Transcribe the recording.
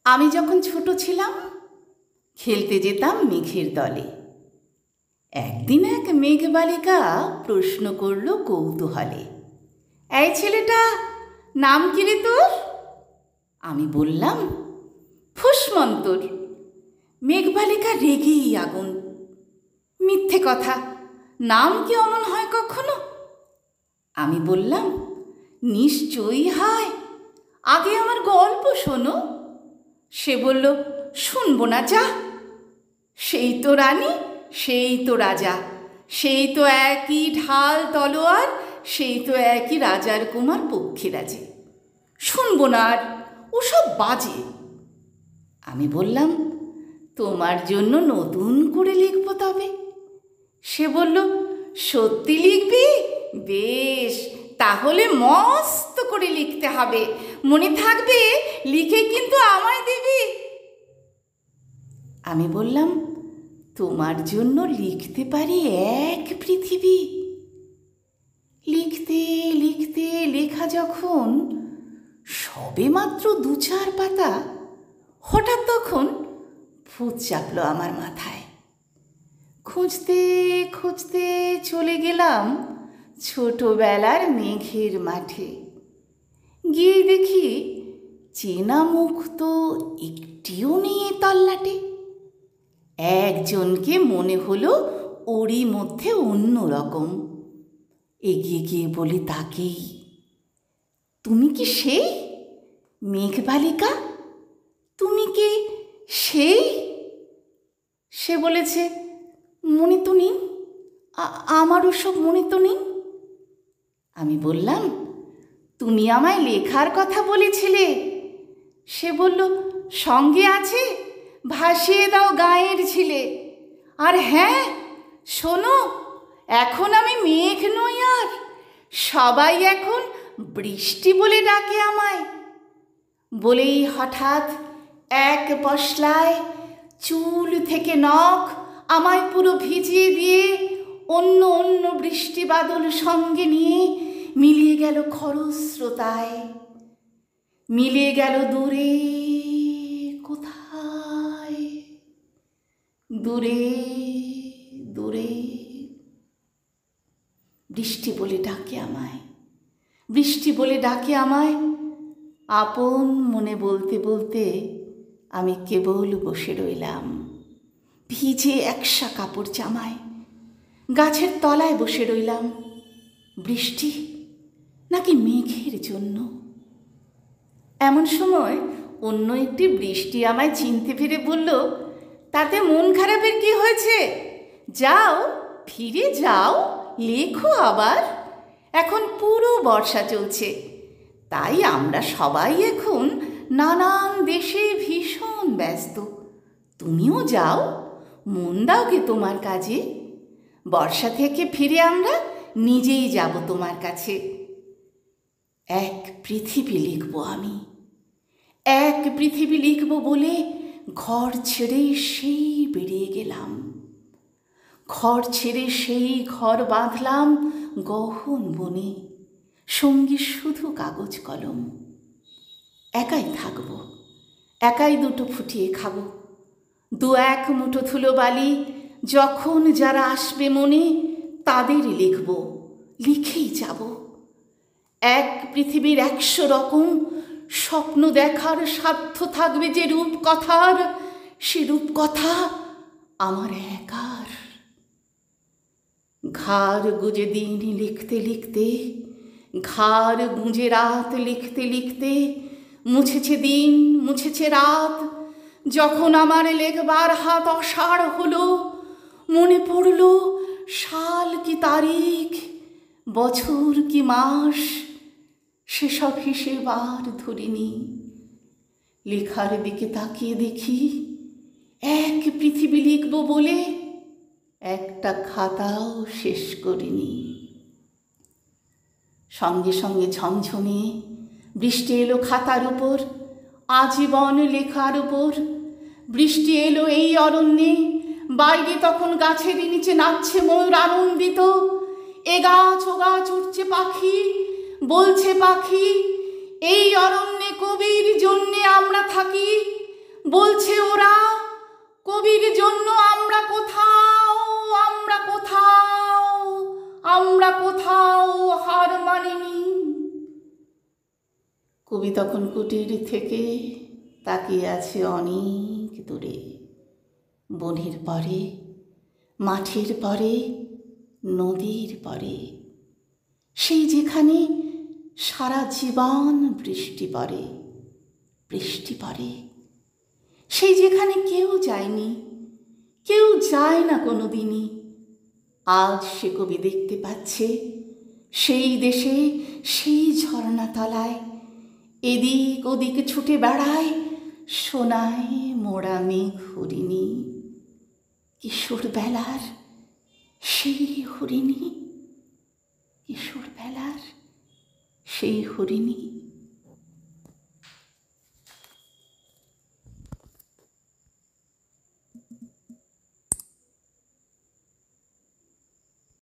আমি যখন ছোট ছিলাম খেলতে যেতাম মেঘের দলে। একদিন এক মেঘবালিকা প্রশ্ন করল কৌতূহলে, এই ছেলেটা, নাম কি রে তোর? আমি বললাম, ফুসমন্তর। মেঘবালিকা রেগেই আগুন। মিথ্যে কথা, নাম কি অমন হয় কখনো? আমি বললাম, নিশ্চয়ই হয়, আগে আমার গল্প শোনো। সে বলল, শুনবো না, যা। সেই তো রানী, সেই তো রাজা, সেই তো একই ঢাল তলোয়ার, সেই তো একই রাজার কুমার পক্ষীরাজে। শুনবো না আর, ওসব বাজে। আমি বললাম, তোমার জন্য নতুন করে লিখব তবে। সে বলল, সত্যি লিখবি? বেশ, তাহলে মস্ত করে লিখতে হবে, মনে থাকবে, লিখে কিন্তু আমায় দিবি। আমি বললাম, তোমার জন্য লিখতে পারি এক পৃথিবী। লিখতে লিখতে লেখা যখন সবে মাত্র 2-4 পাতা, হঠাৎ তখন ভূত চাপলো আমার মাথায়। খুঁজতে খুঁজতে চলে গেলাম ছোটবেলার মেঘের মাঠে। গিয়ে দেখি চেনা মুখ তো একটিও নেই তল্লাটে। একজনকে মনে হলো ওরই মধ্যে অন্য রকম। এগিয়ে গিয়ে বলি তাকেই, তুমি কি সেই মেঘবালিকা? তুমি কি সেই? সে বলেছে, মনে তো নেই, আমারও সব মনে তো নেই। আমি বললাম, তুমি আমায় লেখার কথা বলেছিলে। সে বলল, সঙ্গে আছে, ভাসিয়ে দাও গাঁয়ের ছিলে। আর হ্যাঁ, শোনো, এখন আমি মেঘ নই আর, সবাই এখন বৃষ্টি বলে ডাকে আমায়। বলেই হঠাৎ এক পশলায় চুল থেকে নখ আমায় পুরো ভিজিয়ে দিয়ে অন্য অন্য বৃষ্টি বাদল সঙ্গে নিয়ে মিলিয়ে গেল খরস্রোতায়, মিলিয়ে গেল দূরে কোথায়, দূরে দূরে। বৃষ্টি বলে ডাকে আমায়, বৃষ্টি বলে ডাকে আমায়। আপন মনে বলতে বলতে আমি কেবল বসে রইলাম ভিজে একসা কাপড় জামায়। গাছের তলায় বসে রইলাম, বৃষ্টি নাকি মেঘের জন্য। এমন সময় অন্য একটি বৃষ্টি আমায় চিনতে পেরে বলল, তাতে মন খারাপের কি হয়েছে? যাও, ফিরে যাও, লেখো আবার। এখন পুরো বর্ষা চলছে, তাই আমরা সবাই এখন নানান দেশে ভীষণ ব্যস্ত। তুমিও যাও, মন দাও গে তোমার কাজে। বর্ষা থেকে ফিরে আমরা নিজেই যাব তোমার কাছে। এক পৃথিবী লিখব আমি, এক পৃথিবী লিখব বলে ঘর ছেড়ে সেই বেরিয়ে গেলাম। ঘর ছেড়ে সেই ঘর বাঁধলাম গহন বনে, সঙ্গী শুধু কাগজ কলম। একাই থাকব, একাই দুটো ফুটিয়ে খাবো, 2-1 মুঠো ধুলো বালি যখন যারা আসবে মনে তাদের লিখব, লিখেই যাব। এক পৃথিবীর 100 রকম স্বপ্ন দেখার সাধ্য থাকবে যে রূপকথার, সে রূপকথা আমার একার। ঘাড় গুঁজে দিন লিখতে লিখতে, ঘাড় গুঁজে রাত লিখতে লিখতে, মুছেছে দিন, মুছেছে রাত। যখন আমার লেখবার হাত অসাড় হলো, মনে পড়ল সাল কি তারিখ, বছর কি মাস, সেসব হিসেব আর ধরিনি। লেখার দিকে তাকিয়ে দেখি এক পৃথিবী লিখব বলে একটা খাতাও শেষ করিনি। সঙ্গে সঙ্গে ঝমঝমে বৃষ্টি এলো খাতার উপর, আজীবন লেখার উপর। বৃষ্টি এলো এই অরণ্যে, বাইরে তখন গাছের নিচে নাচছে ময়ূর আনন্দিত। এ গাছ ও গাছ উঠছে পাখি, বলছে পাখি, এই অরণ্যে কবির জন্যে আমরা থাকি। বলছে ওরা কবির জন্য আমরা কোথাও, আমরা কোথাও, আমরা কোথাও হার মানিনি। কবি তখন কুটির থেকে তাকিয়ে আছে অনেক দূরে, বনের পরে, মাঠের পরে, নদীর পরে, সেই যেখানে সারা জীবন বৃষ্টি পড়ে, বৃষ্টি পড়ে, সেই যেখানে কেউ যায়নি, কেউ যায় না কোনো দিনই। আজ সে কবি দেখতে পাচ্ছে সেই দেশে, সেই ঝর্ণা তলায় এদিক ওদিকে ছুটে বেড়ায় সোনায় মোড়া মেঘ হরিণী, কিশোর বেলার সেই হরিণী, কিশোর বেলার সেই হরিণী।